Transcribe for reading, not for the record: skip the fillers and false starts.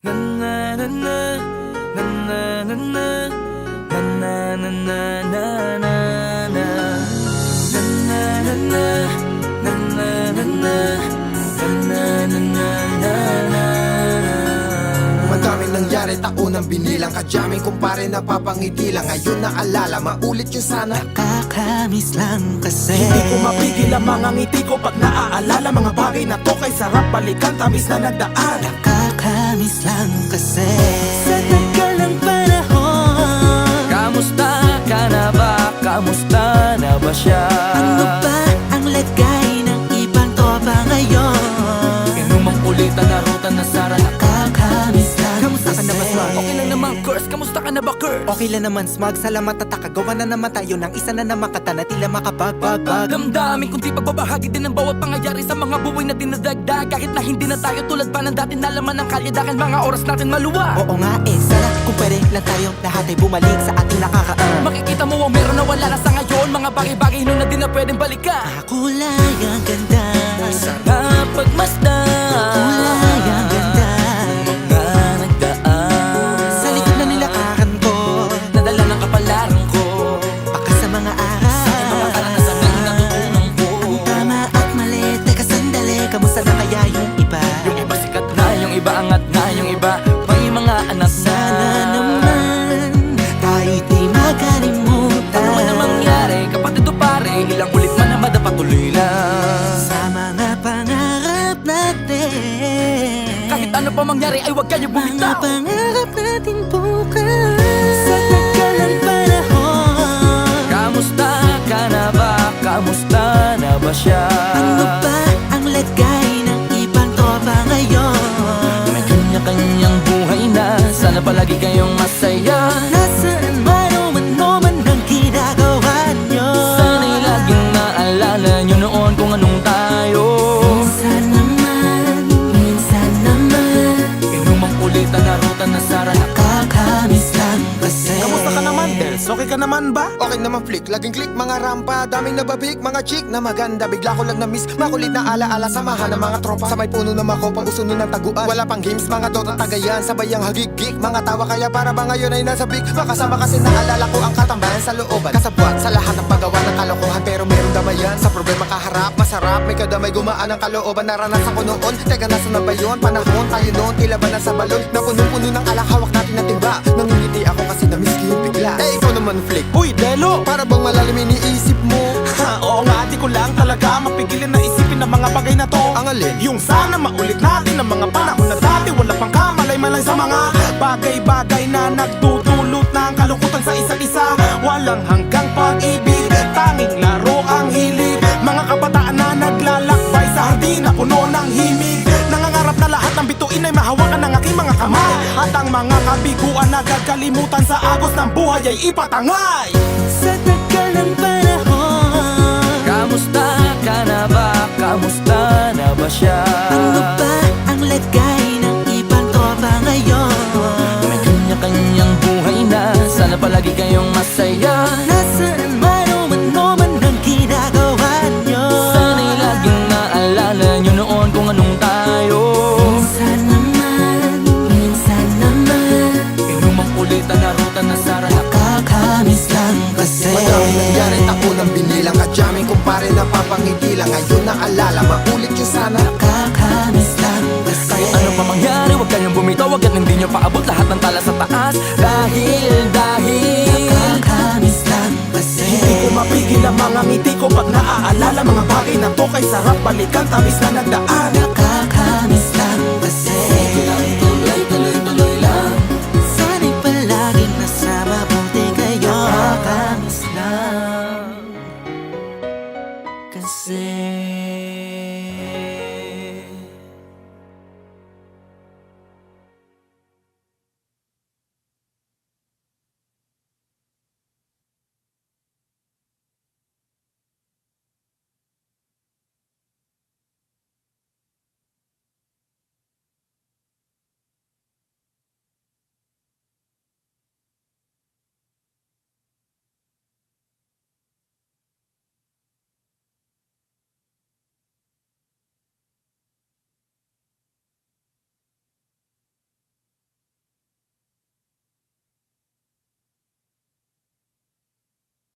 Na na na na na na na na na na na na na na na na na Madaming nangyari, taunang binilang kadyaming kumpare napapangiti lang. Ngayon naalala, maulit yun sana. Nakakamiss lang kasi Hindi ko mapigil ang mga ngiti ko pag naaalala. Mga bagay na to kay sarap balikan, tamis na nagdaan. Nakakamiss lang kasi sa tagal ng panahon. Kamusta ka na ba? Kamusta na ba siya? Ano ba ang lagay ng ibang tropa ngayon? Inumang ulitan na ruta na sara. Nakakamiss lang Kamusta ka na ba, kasi. Swag? Okay lang naman, Curse. Kamusta ka na ba, Curse? Okay lang naman, Smug. Salamat at takagawa na naman tayo ng isa na namakata na tila makabagbag. Damdamin kundi pagbabahagi din ng bawat pangyayari sa mga buhay na dinadagdag. Kahit na hindi na tayo tulad pa ng dati na laman ng kalye. Dahil mga oras natin maluwa. Oo nga sana kung pwede lang tayo lahat ay bumalik sa ating nakakaan. Makikita mo ang meron na wala na sa ngayon. Mga bagay-bagay nun na di na pwedeng balikan. Kulay ang ganda, Sana pagmasdan kulay ang ganda. mga nagdaan Sa likod na nilakaran ko, nadala ng kapalaran ko. baka sa mga aral. Mga karanasan na natutunan ko. Tama at mali, teka sandali, kamusta na kaya yung iba? Yung iba sikat na, yung iba angat na, yung iba may mga anak na. Sana naman tayo di makalimutan. Ano man ang mangyari, kapatid o pare, ilang ulit man na madapatuloy lang. Sa mga pangarap natin, Kahit ano pa mangyari ay huwag kayo mga bumitaw. pangarap natin bukas. Sa tagal ng panahon, Kamusta ka na ba? Kamusta na ba siya? ano ba ang lagay ng ibang tropa ngayon? May kanya-kanyang buhay na, sana palagi kayong masaya. Nasaan man o man ang ginagawa nyo? Sana'y laging naalala nyo noon kung anong tayo. Minsan naman Inumang ulitan na ruta na sara. nakakamiss lang kasi. Kamusta ka naman, Dels? Okay ka naman ba? Okay naman flick, laging click, mga rampa. Daming nababik, mga chick na maganda. Bigla ko lang na-miss, makulit na alaala. Samahan ng mga tropa, sa may puno na makopa, uso nun ng taguan. Wala pang games, mga dota tagayan. Sabay ang hagig-gig, mga tawa kaya para ba ngayon ay nasa big. Makasama kasi naalala ko ang katambayan sa looban. Kasabwat sa lahat ng paggawa ng kalokohan, pero meron damayan. Sa problema kaharap, masarap, may kadamay gumaan ang kalooban. Naranasan ko noon, teka nasa na ba yun? Panahon tayo noon, tila ba nasa balon? Na punong-puno ng alak, hawak natin ng timba. Nangingiti ako kasi na-miss ko yung bigla. Eh ikaw naman flick, Uy, Delo! para bang malalim iniisip mo? Ha, oo nga, di ko lang talaga mapigilin na isipin ang mga bagay na to. Ang alin? Yung sana maulit natin ang mga panahon na dati. Wala pang kamalay-malay sa mga bagay-bagay na nagdudulot ng kalungkutan sa isa't isa. Walang hanggang pag-ibig, tanging laro ang hilig. Mga kabataan na naglalakbay sa hardin na puno ng himig. Nangangarap na lahat ng bituin ay mahawakan ng aking mga kamay. At ang mga kabiguan na gagalimutan sa agos ng buhay ay ipatangay. Sa tagal ng panahon, Kamusta ka na ba? Kamusta na ba siya? ano ba ang lagay ng ibang tropa ngayon? May kanya-kanyang buhay na, sana palagi kayong masaya. Nasaan man o man ang ginagawa nyo? Sana'y laging naalala nyo noon kung anong tayo. Minsan naman Inumang ulitan na ruta na sara. nakakamiss lang kasi. Madaming nangyari, taunang binilang kadyaming kumpare napapangiti lang. Ngayon naalala, maulit yun sana. Nakakamiss lang kasi. Kahit ano pa mangyari, huwag kayong bumitaw. Agad hindi nyo paabot lahat ng tala sa taas. Dahil Nakakamiss lang kasi. Hindi ko mapigil ang mga ngiti ko pag naaalala. Mga bagay na to kay sarap balikan, tamis na nagdaan.